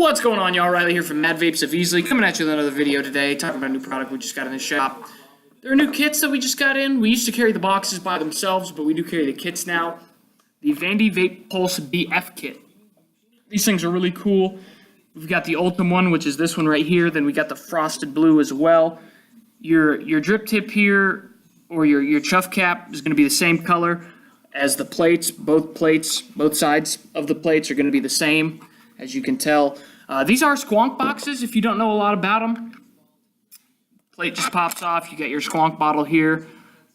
What's going on, y'all? Riley here from VandyVapes of Easily, coming at you with another video today, talking about a new product we just got in the shop. There are new kits that we just got in. We used to carry the boxes by themselves, but we do carry the kits now. The VandyVapes Pulse Kit. These things are really cool. We've got the Ultim one, which is this one right here. Then we got the frosted blue as well. Your drip tip here, or your chuff cap, is going to be the same color as the plates. Both sides of the plates are going to be the same, as you can tell. These are Squonk boxes if you don't know a lot about them. Plate just pops off. You got your Squonk bottle here.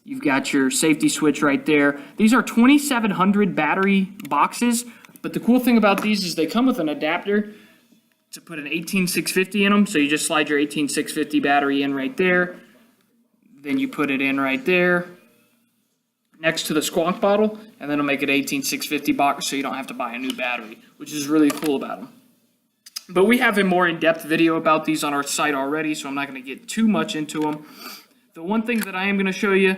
You've got your safety switch right there. These are 2700 battery boxes, but the cool thing about these is they come with an adapter to put an 18650 in them. So you just slide your 18650 battery in right there. Then you put it in right there next to the Squonk bottle, and then it'll make it 18650 box so you don't have to buy a new battery, which is really cool about them. But we have a more in-depth video about these on our site already, so I'm not going to get too much into them. The one thing that I am going to show you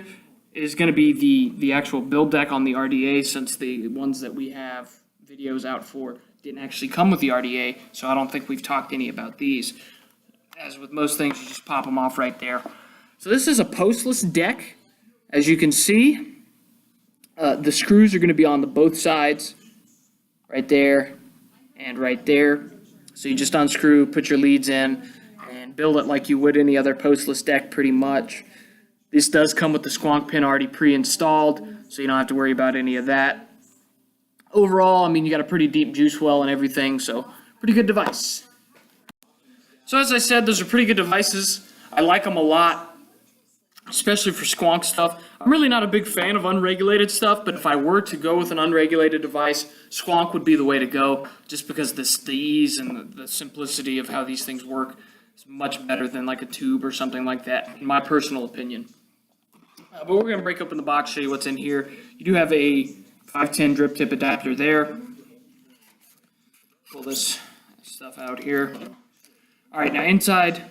is going to be the actual build deck on the RDA, since the ones that we have videos out for didn't actually come with the RDA, so I don't think we've talked any about these. As with most things, you just pop them off right there. So this is a postless deck. As you can see, the screws are going to be on both sides, right there and right there. So you just unscrew, put your leads in, and build it like you would any other postless deck pretty much. This does come with the Squonk pin already pre-installed, so you don't have to worry about any of that. Overall, I mean, you got a pretty deep juice well and everything, so pretty good device. So as I said, those are pretty good devices. I like them a lot, especially for Squonk stuff. I'm really not a big fan of unregulated stuff, but if I were to go with an unregulated device, Squonk would be the way to go, just because the ease and the simplicity of how these things work is much better than like a tube or something like that, in my personal opinion. But we're going to break open the box, show you what's in here. You do have a 510 drip tip adapter there. Pull this stuff out here. All right, now inside,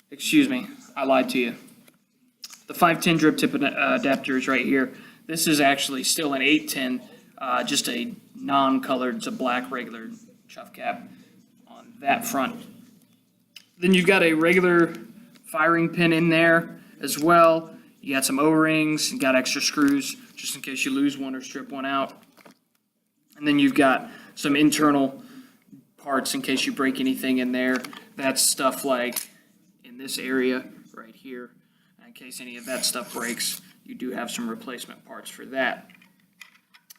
excuse me, I lied to you. The 510 drip tip adapter is right here. This is actually still an 810, just a non-colored, it's a black regular chuff cap on that front. Then you've got a regular firing pin in there as well. You got some O-rings, you got extra screws just in case you lose one or strip one out. And then you've got some internal parts in case you break anything in there. That's stuff like in this area right here. In case any of that stuff breaks, you do have some replacement parts for that.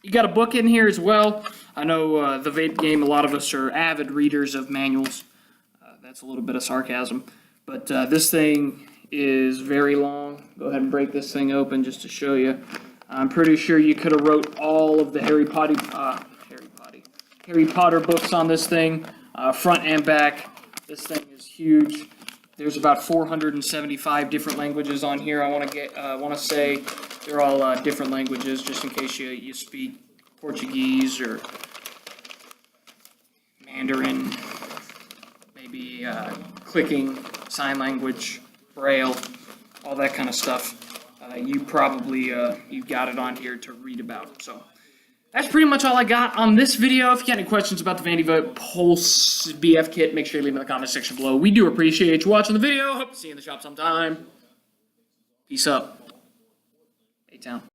You got a book in here as well. I know the vape game, a lot of us are avid readers of manuals. That's a little bit of sarcasm. But this thing is very long. Go ahead and break this thing open just to show you. I'm pretty sure you could have wrote all of the Harry Potter books on this thing, front and back. This thing is huge. There's about 475 different languages on here. I want to say they're all different languages, just in case you speak Portuguese or Mandarin, maybe clicking, sign language, Braille, all that kind of stuff. You probably you've got it on here to read about. So that's pretty much all I got on this video. If you got any questions about the VandyVapes Pulse BF Kit, make sure you leave them in the comment section below. We do appreciate you watching the video. Hope to see you in the shop sometime. Peace up. A-Town.